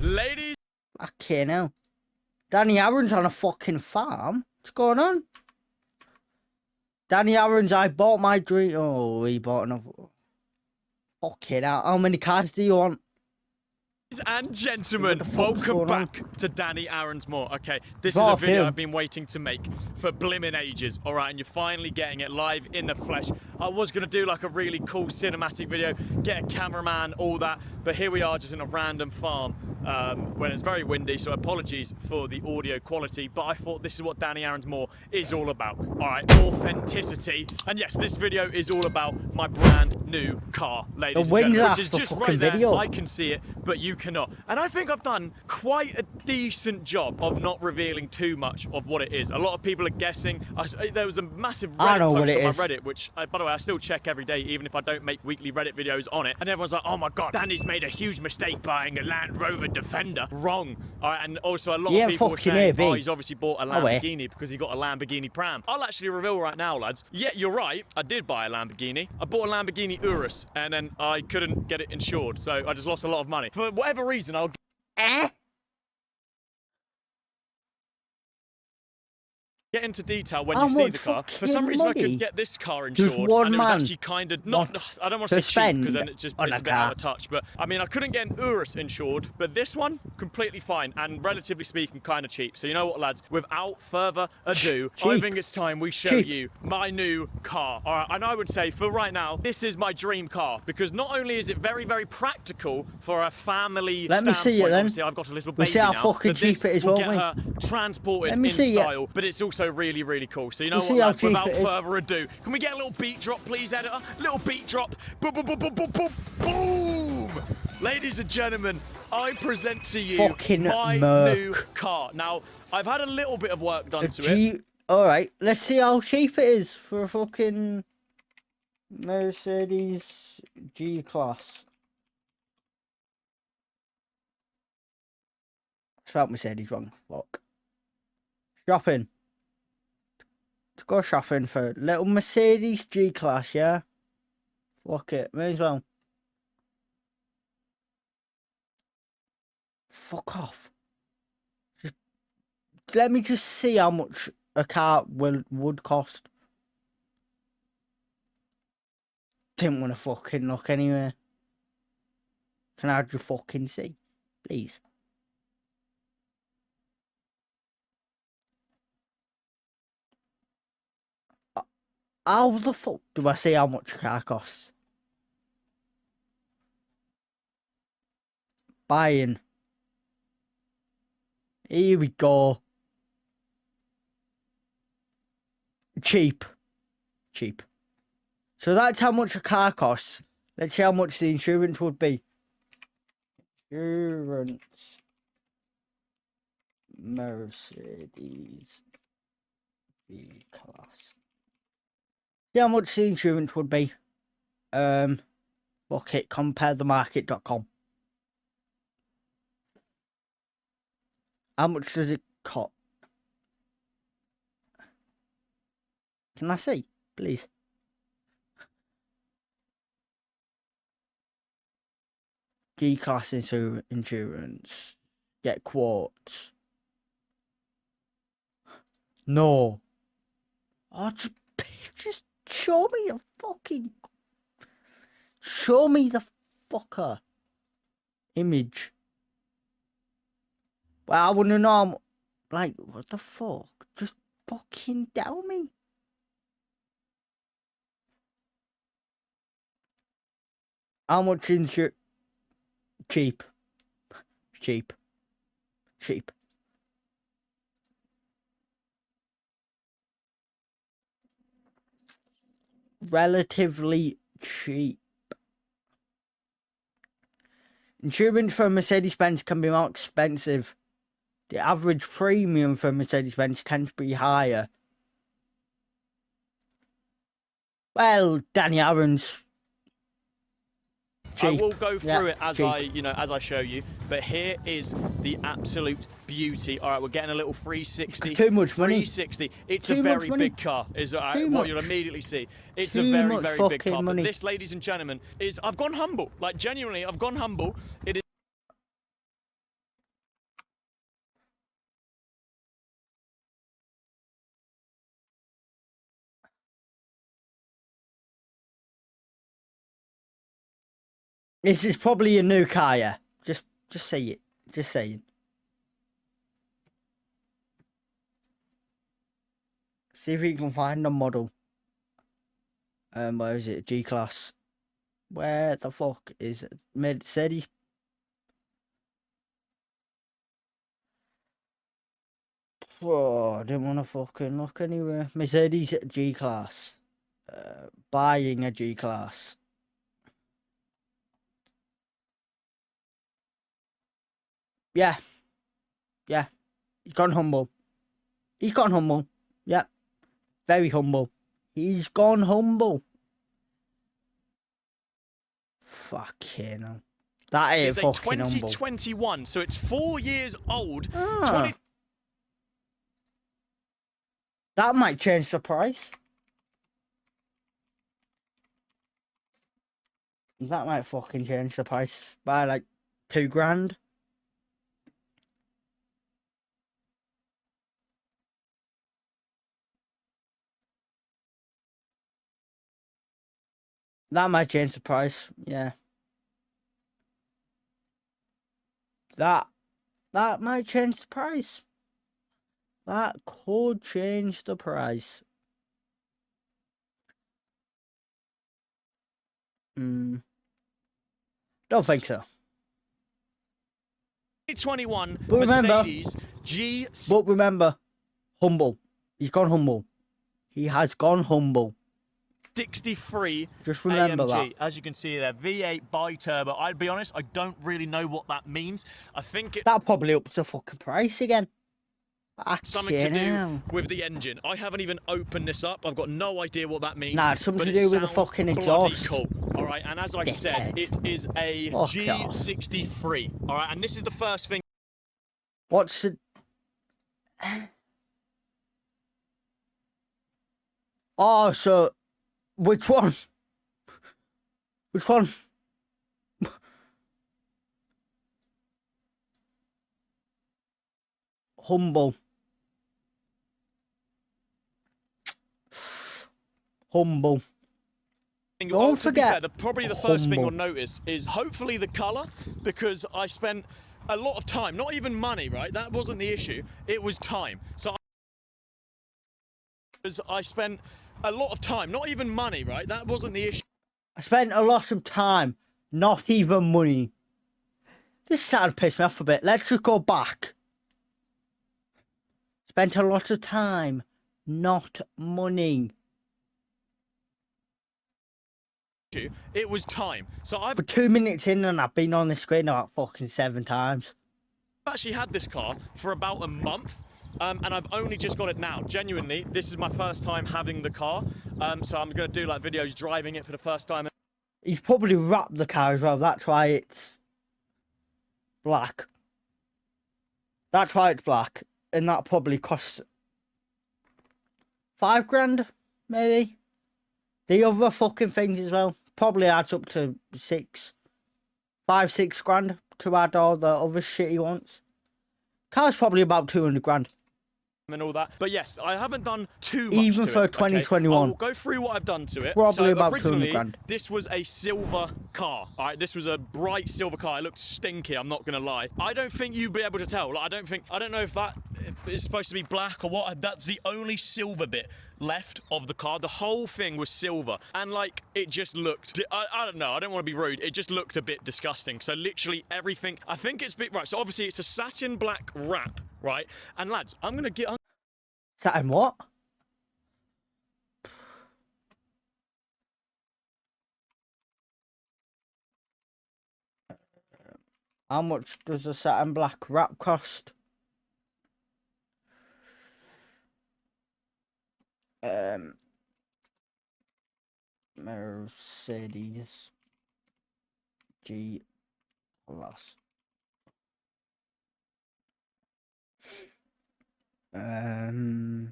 Ladies. Okay, now. Dannyaarons on a fucking farm? What's going on? Dannyaarons, I bought my dream. Oh, he bought another. Fucking hell. How many cars do you want? And gentlemen, welcome back to Dannyaarons More. Okay, this is a video I've been waiting to make for blimmin' ages, alright, and you're finally getting it live in the flesh. I was going to do like a really cool cinematic video, get a cameraman, all that, but here we are just in a random farm when it's very windy, so apologies for the audio quality, but I thought this is what Dannyaarons More is all about, alright, authenticity. And yes, this video is all about my brand new car, ladies and gentlemen, which is just right there. I can see it, but you cannot. And I think I've done quite a decent job of not revealing too much of what it is. A lot of people are guessing. There was a massive Reddit post on my Reddit, which, by the way, I still check every day, even if I don't make weekly Reddit videos on it. And everyone's like, oh my God, Danny's made a huge mistake buying a Land Rover Defender. Wrong. And also a lot of people were saying, oh, he's obviously bought a Lamborghini because he got a Lamborghini Pram. I'll actually reveal right now, lads. Yeah, you're right. I did buy a Lamborghini. I bought a Lamborghini Urus, and then I couldn't get it insured. So I just lost a lot of money. For whatever reason, I'll get into detail when you see the car. For some reason, I could get this car insured, and it was actually kind of not. I don't want to say cheap because then it's a bit out of touch. But I mean, I couldn't get an Urus insured, but this one completely fine and relatively speaking, kind of cheap. So you know what, lads? Without further ado, I think it's time we show you my new car. All right, and I would say for right now, this is my dream car because not only is it very, very practical for a family. Let me see it then. Obviously, I've got a little baby now. We'll see how fucking cheap it is, won't we? Get her transported in style, but it's also really, really cool. So you know what, lads, without further ado, can we get a little beat drop, please, editor? Little beat drop. Boom, boom, boom, boom, boom, boom, boom. Ladies and gentlemen, I present to you my new car. Now, I've had a little bit of work done to it. All right, let's see how cheap it is for a fucking Mercedes G-Class. Spelled Mercedes wrong. Fuck. Shopping. To go shopping for little Mercedes G-Class, yeah? Fuck it, may as well. Fuck off. Let me just see how much a car would cost. Didn't want to fucking look anywhere. Can I just fucking see? Please. How the fuck do I see how much a car costs? Buying. Here we go. Cheap. Cheap. So that's how much a car costs. Let's see how much the insurance would be. Insurance. Mercedes B-Class. See how much the insurance would be. Fuck it, comparethemarket.com. How much does it cost? Can I see, please? G-Class insurance. Get quotes. No. Oh, just show me the fucking... Show me the fucker. Image. Well, I want to know, like, what the fuck? Just fucking tell me. How much insurance? Cheap. Cheap. Cheap. Relatively cheap. Insurance for a Mercedes-Benz can be more expensive. The average premium for Mercedes-Benz tends to be higher. Well, Dannyaarons. I will go through it as I show you, but here is the absolute beauty. All right, we're getting a little 360. Too much money. 360. It's a very big car. Is what you'll immediately see. It's a very, very big car. But this, ladies and gentlemen, is I've gone humble. Like genuinely, I've gone humble. It is. This is probably a new car, yeah. Just say it. Just saying. See if you can find a model. Where is it? G-Class. Where the fuck is it? Mercedes? Oh, I didn't want to fucking look anywhere. Mercedes G-Class. Buying a G-Class. Yeah. Yeah. He's gone humble. He's gone humble. Yeah. Very humble. He's gone humble. Fucking hell. That is fucking humble. 2021, so it's 4 years old. That might change the price. That might fucking change the price by like $2,000. That might change the price, yeah. That might change the price. That could change the price. Don't think so. 2021 but remember, Mercedes G. But remember, humble. He's gone humble. He has gone humble. 63 Just remember AMG. that. As you can see there, V8 bi-turbo. I'd be honest, I don't really know what that means. I think it... That probably ups the fucking price again. Something to do with the engine. I haven't even opened this up. I've got no idea what that means. Nah, it's something to do with the fucking exhaust. Cool. All right, and as I said, it is a G63. All right, and this is the first thing. What's the... Oh, so... Which one? Which one? Humble. Humble. Don't forget. Probably the first thing you'll notice is hopefully the colour, because I spent a lot of time, not even money, right? That wasn't the issue. It was time. So I spent a lot of time, not even money, right? That wasn't the issue. I spent a lot of time, not even money. This is starting to piss me off a bit. Let's just go back. Spent a lot of time, not money. It was time. So I've... For 2 minutes in and I've been on the screen about fucking 7 times. I've actually had this car for about a month. And I've only just got it now. Genuinely, this is my first time having the car. So I'm going to do like videos driving it for the first time. He's probably wrapped the car as well. That's why it's black. That's why it's black. And that probably costs $5,000, maybe. The other fucking things as well. Probably adds up to 6 grand to add all the other shit he wants. Car's probably about 200 grand. And all that, but yes, I haven't done too much even to for it, 2021. Okay? I'll go through what I've done to it. Probably so about originally, 200 grand. This was a silver car. All right, this was a bright silver car. It looked stinky. I'm not gonna lie. I don't think you'd be able to tell. Like, I don't know if that is supposed to be black or what. That's the only silver bit left of the car. The whole thing was silver, and like it just looked. I don't know. I don't want to be rude. It just looked a bit disgusting. So literally everything. I think it's right. So obviously it's a satin black wrap, right? And lads, I'm gonna get. Satin what? How much does a satin black wrap cost? Mercedes G-Class. Oh,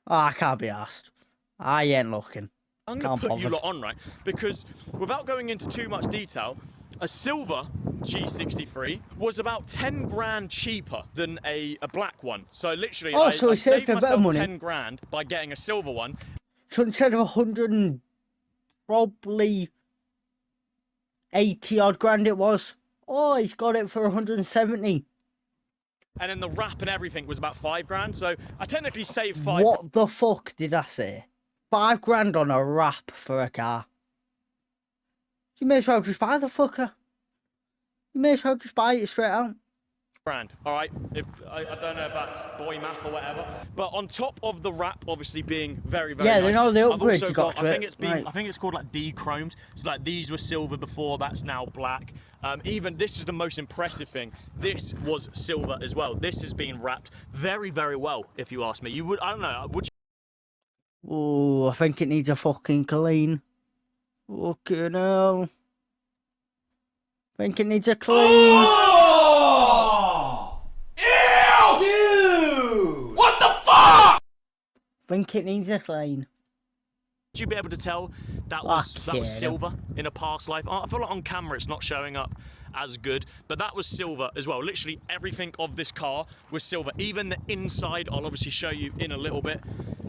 I can't be asked. I ain't looking. I'm going to put you lot on, right? Because without going into too much detail, a silver G63 was about 10 grand cheaper than a black one. So literally, I saved myself 10 grand by getting a silver one. So instead of 100 and probably 80 odd grand it was. Oh, he's got it for 170. And then the wrap and everything was about 5 grand. So I technically saved 5. What the fuck did I say? 5 grand on a wrap for a car. You may as well just buy the fucker. You may as well just buy it straight out. Grand, all right. If I don't know if that's boy math or whatever, but on top of the wrap, obviously being very, very yeah, nice, they know the upgrades also you got to I it. think it's been, right. I think it's called like D-chromed. So like these were silver before, that's now black. Even this is the most impressive thing. This was silver as well. This has been wrapped very, very well. If you ask me, you would. I don't know. Would you? Oh, I think it needs a fucking clean. Fucking hell. I think it needs a clean. Oh! Ew! Dude! What the fuck? I think it needs a clean. Would you be able to tell that was silver in a past life? I feel like on camera it's not showing up as good, but that was silver as well. Literally everything of this car was silver. Even the inside, I'll obviously show you in a little bit,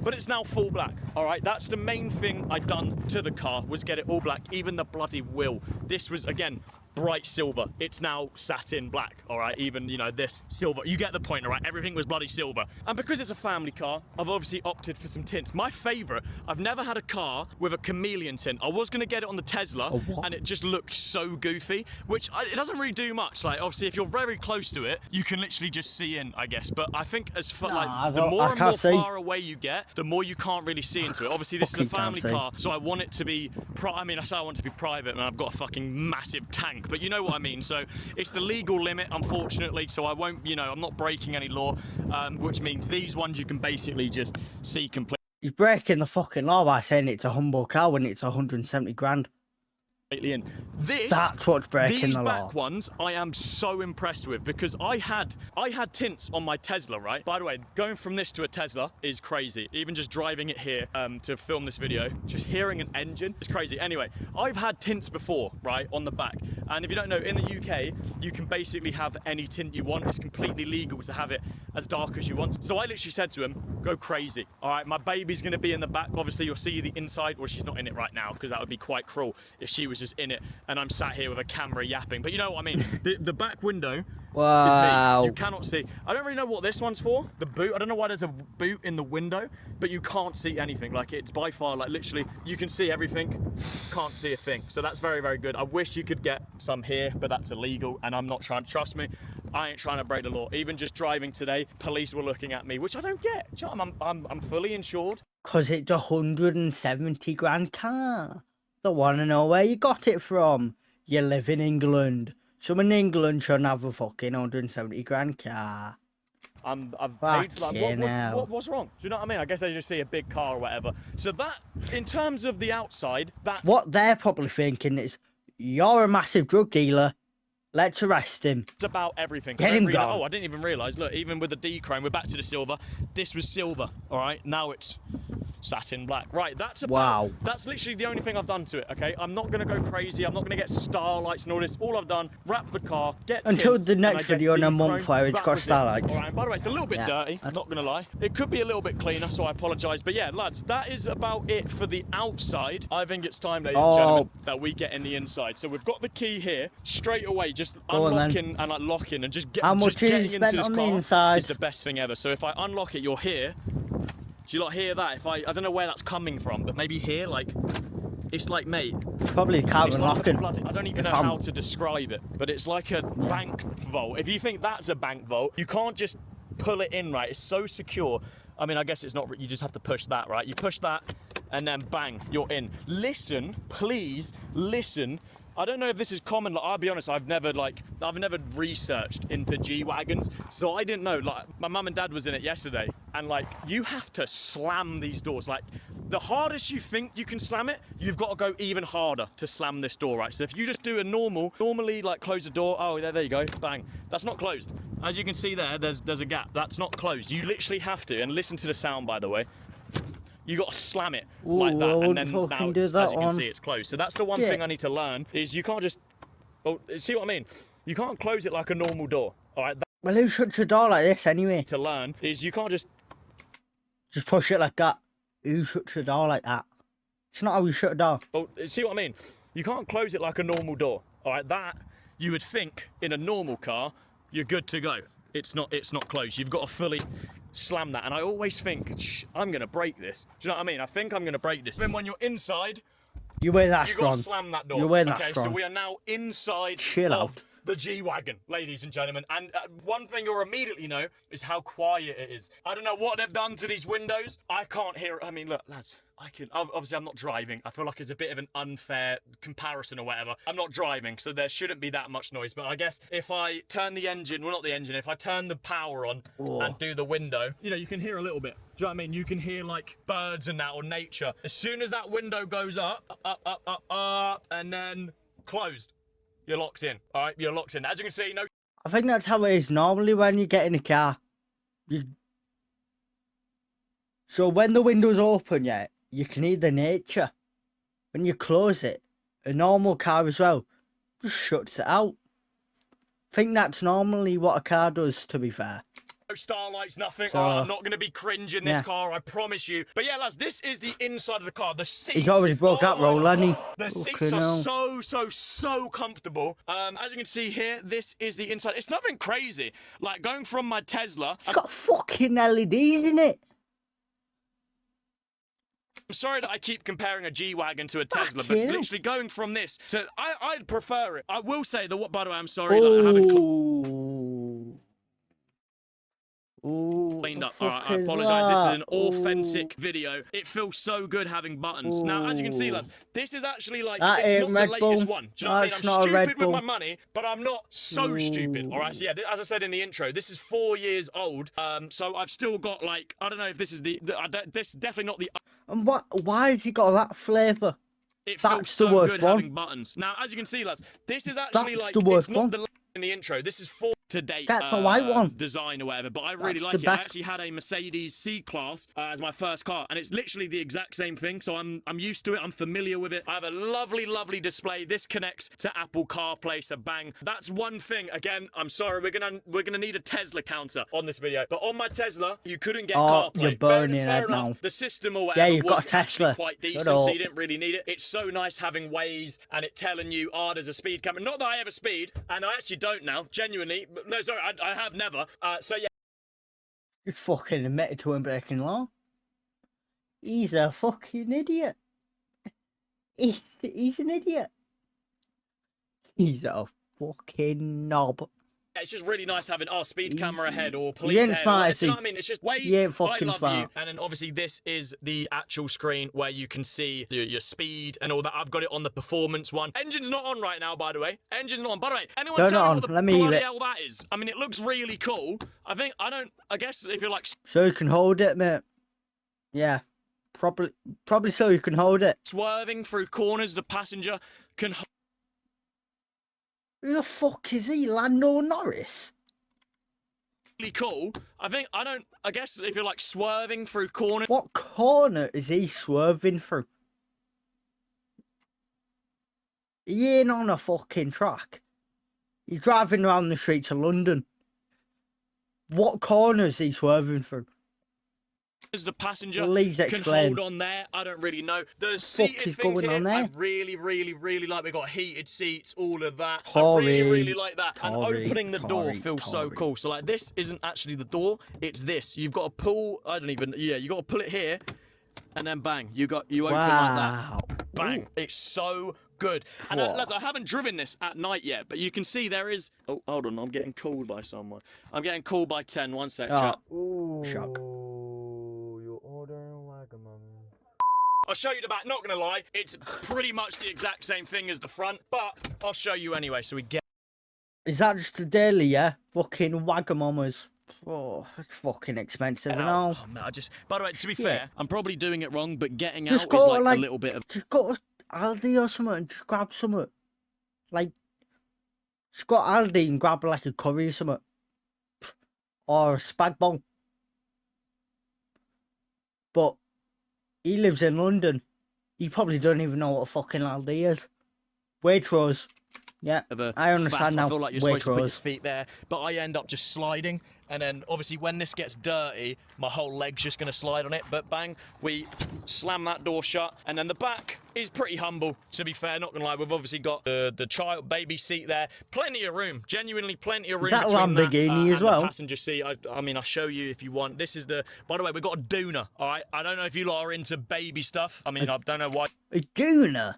but it's now full black. All right, that's the main thing I done to the car, was get it all black. Even the bloody wheel. This was, again, bright silver. It's now satin black, all right? Even, you know, this silver. You get the point, all right? Everything was bloody silver. And because it's a family car, I've obviously opted for some tints. My favorite, I've never had a car with a chameleon tint. I was gonna get it on the Tesla, and it just looked so goofy, which it doesn't really do much. Like, obviously, if you're very close to it, you can literally just see in, I guess. But I think as far, like, the more and more far away you get, the more you can't really see into it. Obviously, this is a family car, so I want it to be, I mean, I say I want it to be private, and I've got a fucking massive tank. But you know what I mean. So it's the legal limit, unfortunately. So I won't, you know, I'm not breaking any law, which means these ones you can basically just see completely. He's breaking the fucking law by saying it's a humble car when it's 170 grand. In. That's what's breaking these the law. back ones I am so impressed with, because I had tints on my Tesla, right? By the way, going from this to a Tesla is crazy. Even just driving it here to film this video, just hearing an engine is crazy. Anyway, I've had tints before, right, on the back. And if you don't know, in the UK, you can basically have any tint you want. It's completely legal to have it as dark as you want. So I literally said to him, go crazy. All right, my baby's gonna be in the back. Obviously, you'll see the inside. Well, she's not in it right now, because that would be quite cruel if she was just in it and I'm sat here with a camera yapping. But you know what I mean. The back window is me. You cannot see. I don't really know what this one's for. The boot, I don't know why there's a boot in the window, but you can't see anything. Like, it's by far, like, literally you can see everything, can't see a thing. So that's very, very good. I wish you could get some here, but that's illegal, and I'm not trying to, trust me, I ain't trying to break the law. Even just driving today, police were looking at me, which I don't get. Do you know, I'm fully insured. Because it's a 170 grand car. They want to know where you got it from. You live in England. Someone in England shouldn't have a fucking 170 grand car. I've paid, like, what's wrong? Do you know what I mean? I guess they just see a big car or whatever. So that, in terms of the outside, that's... What they're probably thinking is, you're a massive drug dealer. Let's arrest him. It's about everything. Get him gone. Oh, I didn't even realise. Look, even with the D-chrome, we're back to the silver. This was silver, all right? Now it's satin black. Right, that's about, that's literally the only thing I've done to it, okay? I'm not going to go crazy. I'm not going to get starlights and all this. All I've done, wrap the car, get until tints, the next video in a month where it's got starlights. All right, by the way, it's a little bit dirty, I'm not going to lie. It could be a little bit cleaner, so I apologise. But yeah, lads, that is about it for the outside. I think it's time, ladies and gentlemen, that we get in the inside. So we've got the key here. Straight away, just unlocking and like locking and just getting into this car is the best thing ever. So if I unlock it, you're here. Do you like hear that? If I don't know where that's coming from, but maybe here, like, it's like, mate, probably can't unlock it. I don't even know how to describe it, but it's like a bank vault. If you think that's a bank vault, you can't just pull it in, right? It's so secure. I mean, I guess it's not, you just have to push that, right? You push that and then bang, you're in. Listen, please listen. I don't know if this is common. Like, I'll be honest, I've never researched into G-Wagons, so I didn't know. Like, my mum and dad was in it yesterday, and like, you have to slam these doors. Like, the hardest you think you can slam it, you've got to go even harder to slam this door, right? So if you just do a normally like close the door, oh, there you go, bang. That's not closed. As you can see there, there's a gap. That's not closed. You literally have to, and listen to the sound, by the way. You got to slam it like that, and then now, as you can see, it's closed. So that's the one thing I need to learn, is you can't just, oh, see what I mean? You can't close it like a normal door, all right? Well, who shuts a door like this anyway? To learn is you can't just push it like that. who shuts a door like that? It's not how you shut a door. Well, see what I mean? You can't close it like a normal door. All right, that you would think in a normal car, you're good to go. It's not closed. You've got to fully slam that. And I always think, I'm gonna break this. Do you know what I mean? I think I'm gonna break this. Then when you're inside, You wear that you strong. got to slam that door. You wear that okay, strong. so we are now inside Chill of out. the G-Wagon, ladies and gentlemen. And one thing you'll immediately know is how quiet it is. I don't know what they've done to these windows. I can't hear it. I mean, look, lads, obviously I'm not driving. I feel like it's a bit of an unfair comparison or whatever. I'm not driving, so there shouldn't be that much noise. But I guess if I turn the engine, well, not the engine, if I turn the power on and do the window, you know, you can hear a little bit. Do you know what I mean? You can hear like birds and that, or nature. As soon as that window goes up, and then closed, you're locked in. All right, you're locked in. As you can see, no. I think that's how it is normally when you get in a car. So when the window's open, yeah, you can hear the nature. When you close it, a normal car as well, just shuts it out. I think that's normally what a car does, to be fair. No starlights, nothing. So, I'm not going to be cringe in this yeah. car, I promise you. But yeah, lads, this is the inside of the car. The seats. He's already broke that roll, hasn't he? The seats Fucking are hell. so comfortable. As you can see here, this is the inside. It's nothing crazy. Like going from my Tesla. It's got fucking LEDs in it. I'm sorry that I keep comparing a G-Wagon to a Tesla, Fuck but you. literally going from this to... I'd prefer it. I will say, by the way, I'm sorry that I haven't cleaned up. All right, I apologise. This is an authentic video. It feels so good having buttons. Now, as you can see, lads, this is actually like... That it's ain't not Red the latest Bull. one. Do you know what I mean? That's I'm not a Red stupid with Bull. my money, but I'm not so stupid. All right, so yeah, as I said in the intro, this is 4 years old. So I've still got like... I don't know if this is this is definitely not the... And why has he got that flavour? It That's feels so the worst good one. having buttons. Now, as you can see, lads, this is actually That's like the worst it's not one. the in the intro. This is for to-date That's the white one. design or whatever, but I really That's like the it. I best. actually had a Mercedes C-Class as my first car, and it's literally the exact same thing, so I'm used to it. I'm familiar with it. I have a lovely display. This connects to Apple CarPlay, so bang. That's one thing. Again, I'm sorry, we're gonna need a Tesla counter on this video, but on my Tesla, you couldn't get CarPlay. You're burning fair it enough, now. the system or whatever Yeah, you've got was a Tesla. actually quite decent, Shut so up. you didn't really need it. It's so nice having Waze and it telling you, there's a speed camera. Not that I ever speed, and I actually don't now, genuinely. But no, sorry, I have never. So yeah. You fucking admitted to him breaking law. He's a fucking idiot. He's an idiot. He's a fucking knob. It's just really nice having speed camera ahead or police You ain't ahead. smart, Do is you know he? what I mean? It's just Waze, You ain't I fucking love you. smart. And then obviously this is the actual screen where you can see your speed and all that. I've got it on the performance one. Engine's not on right now, by the way. Engine's not on. By the way, anyone Turn it tell me on. what the Let me hear bloody it. hell that is? I mean, it looks really cool. I guess if you're like So you can hold it, mate. Yeah. Probably so you can hold it. swerving through corners, the passenger can Who the fuck is he? Lando Norris? really cool. I guess if you're like swerving through corners. What corner is he swerving through? He ain't on a fucking track. He's driving around the streets of London. What corner is he swerving through? As the passenger Please can explain. hold on there, I don't really know. The fuck seated is things going here, on there? I really like. We got heated seats, all of that. I Tory, really like that. And Tory, opening the door Tory, feels so Tory. cool. So like, this isn't actually the door; it's this. You've got to pull. You got to pull it here, and then bang, you open like Wow. that. Bang! Ooh. It's so good. And Whoa. lads, I haven't driven this at night yet, but you can see there is. Oh, hold on, I'm getting called by someone. I'm getting called by 10. 1 sec. chat. Shock. I'll show you the back, not gonna lie, it's pretty much the exact same thing as the front, but I'll show you anyway, so we get... Is that just a daily, yeah? Fucking Wagamamas. Oh, it's fucking expensive and all. Oh, man, by the way, to be fair, I'm probably doing it wrong, but getting Just out go is to, like a little bit of... Just go to Aldi or something and just grab something. Like, just go to Aldi and grab like a curry or something. Or a spag bol. But he lives in London. He probably doesn't even know what a fucking Aldi is. Waitrose, Yeah, of a I understand faff. now. I feel like you're supposed to put your Waitrose. feet there, but I end up just sliding, and then obviously when this gets dirty, my whole leg's just gonna slide on it. But bang, we slam that door shut, and then the back is pretty humble, to be fair, not gonna lie. We've obviously got the child baby seat there, plenty of room, genuinely plenty of room. That between Lamborghini that, as well. the passenger seat. I mean, I'll show you if you want. This is the. By the way, we've got a doona. All right, I don't know if you lot are into baby stuff. I mean, I don't know why. A Gooner?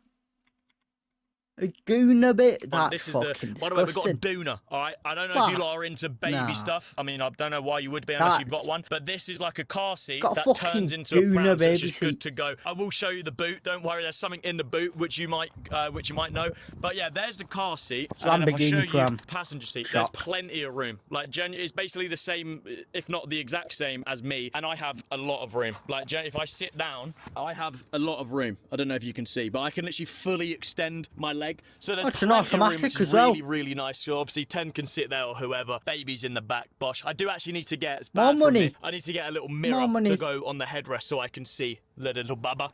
A Gooner bit? That's This is fucking the. By the way, we've got a disgusting. doona. All right, I don't know if you Fuck. lot are into baby Nah. stuff. I mean, I don't know why you would be unless That- you've got one. But this is like a car seat got a that fucking turns into a doona pram, so it's baby just good seat. to go. I will show you the boot. Don't worry, there's something in the boot which you might know. But yeah, there's the car seat. And then if I Lamborghini show you pram. passenger seat, Shop. there's plenty of room. Like, it's basically the same, if not the exact same as me, and I have a lot of room. Like, if I sit down, I have a lot of room. I don't know if you can see, but I can literally fully extend my leg. So there's That's an plenty of room, automatic which is as well. really, really nice. So obviously 10 can sit there or whoever. Baby's in the back. Bosh. I do actually need to get, it's bad More from money. me, I need to get a little mirror More money. to go on the headrest so I can see the little baba.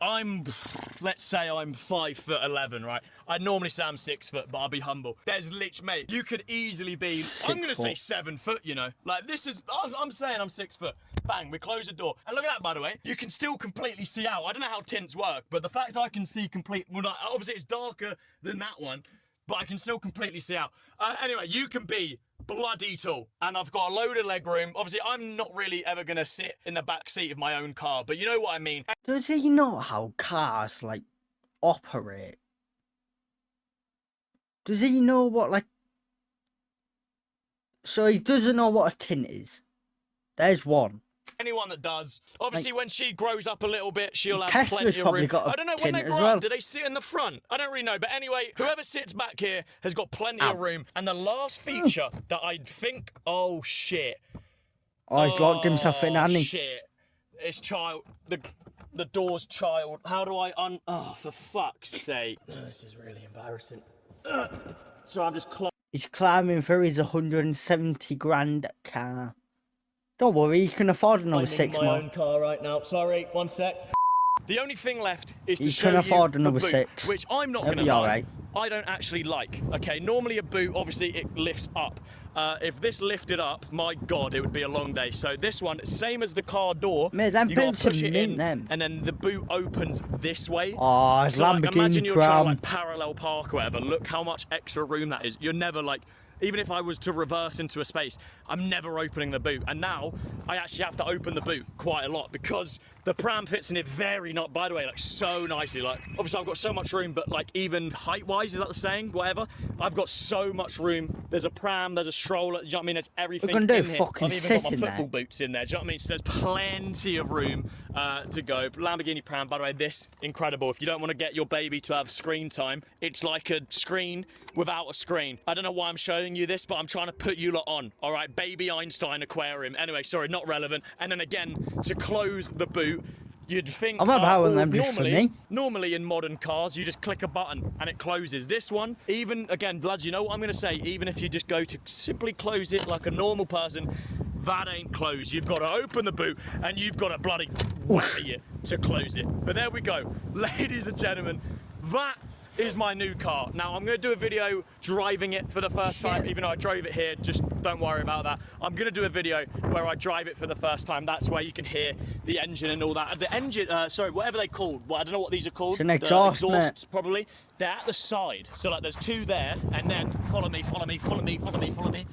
Let's say I'm 5'11", right? I'd normally say I'm 6 foot, but I'll be humble. There's mate, you could easily be, I'm gonna say 7 foot, you know? Like, this is, I'm saying I'm 6 foot. Bang, we close the door. And look at that, by the way. You can still completely see out. I don't know how tints work, but the fact I can see well, like, obviously it's darker than that one, but I can still completely see out. Anyway, you can be bloody tall, and I've got a load of leg room. Obviously, I'm not really ever gonna sit in the back seat of my own car, but you know what I mean. Does he know how cars, like, operate? Does he know what, like... So he doesn't know what a tint is. There's one. Anyone that does, obviously, when she grows up a little bit, she'll have Tesla's plenty of probably room. got a I don't know when tint they as grow well. up. Do they sit in the front? I don't really know. But anyway, whoever sits back here has got plenty of room. And the last feature that I think, oh shit, Oh, he's locked himself in, hasn't he? shit, it's child. The door's child. How do I Oh, for fuck's sake! This is really embarrassing. So I'm just He's climbing through his 170 grand car. Don't worry, you can afford another finding 6 my more. own car right now. Sorry, one sec. The only thing left is to You show can afford you another the boot, 6. which I'm not That'll going to be lie, alright. I don't actually like. Okay, normally a boot, obviously it lifts up. If this lifted up, my God, it would be a long day. So this one, same as the car door, Mate, them you gotta boots push are it mint, in, them. and then the boot opens this way. Oh, it's So like, imagine Lamborghini you're trying to pram. like parallel park or whatever. Look how much extra room that is. You're never like, even if I was to reverse into a space, I'm never opening the boot. And now I actually have to open the boot quite a lot because the pram fits in it by the way, like so nicely. Like, obviously I've got so much room, but like even height-wise, is that the saying? Whatever. I've got so much room. There's a pram, there's a stroller, do you know what I mean? There's everything gonna do in here. fucking I've even sit got my in football there. boots in there, do you know what I mean? So there's plenty of room to go. Lamborghini pram, by the way, this, incredible. If you don't want to get your baby to have screen time, it's like a screen without a screen. I don't know why I'm showing you this, but I'm trying to put you lot on. All right, baby Einstein aquarium. Anyway, sorry, not relevant. And then again, to close the boot, you'd think I'm not having them just for me. normally in modern cars, you just click a button and it closes. This one, even, again, bloods, you know what I'm gonna say? Even if you just go to simply close it like a normal person, that ain't closed. You've got to open the boot and you've got to bloody worry it to close it. But there we go. Ladies and gentlemen, that is my new car. Now I'm going to do a video driving it for the first time, even though I drove it here, just don't worry about that. I'm going to do a video where I drive it for the first time. That's where you can hear the engine and all that. The engine, sorry, whatever they're called. Well, I don't know what these are called. It's an exhaust, the exhausts, mate. probably. They're at the side. So like there's 2 there, and then follow me, follow me, follow me, follow me, follow me.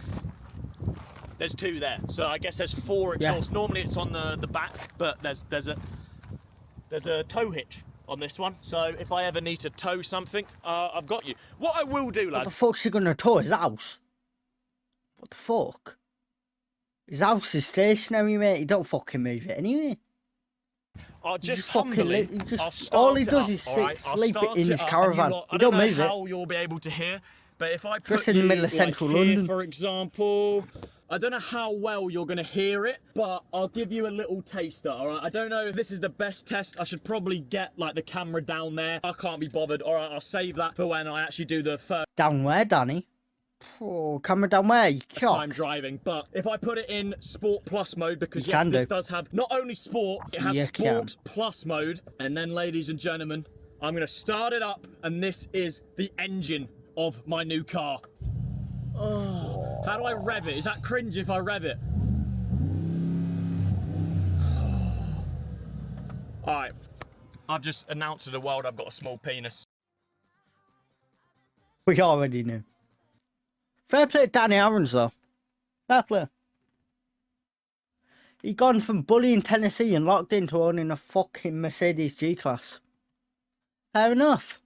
There's 2 there. So I guess there's 4 exhausts. Yeah. Normally it's on the back, but there's a tow hitch on this one, so if I ever need to tow something, I've got you. What I will do, What lads, the fuck's he gonna tow? His house? What the fuck? His house is stationary, mate. He don't fucking move it anyway. I'll He just fucking humbly, he just- I'll start all he it does up, is all sit, right? I'll sleep start in it his up, and caravan. you lot, He I don't know move it. how you'll be able to hear, but if I put Just in the you, middle of like, central here, London. for example, I don't know how well you're going to hear it, but I'll give you a little taster, all right? I don't know if this is the best test. I should probably get, like, the camera down there. I can't be bothered. All right, I'll save that for when I actually do the first Down where, Danny? Oh, camera down where? You time cock. driving. But if I put it in Sport Plus mode, because You yes, can this do. does have not only Sport, it has You Sport Plus mode. And then, ladies and gentlemen, I'm going to start it up, and this is the engine of my new car. Oh, how do I rev it? Is that cringe if I rev it? Alright, I've just announced to the world I've got a small penis. We already knew. Fair play to Danny Aaron's though. Fair play. He gone from bullying Tennessee and locked into owning a fucking Mercedes G-Class. Fair enough.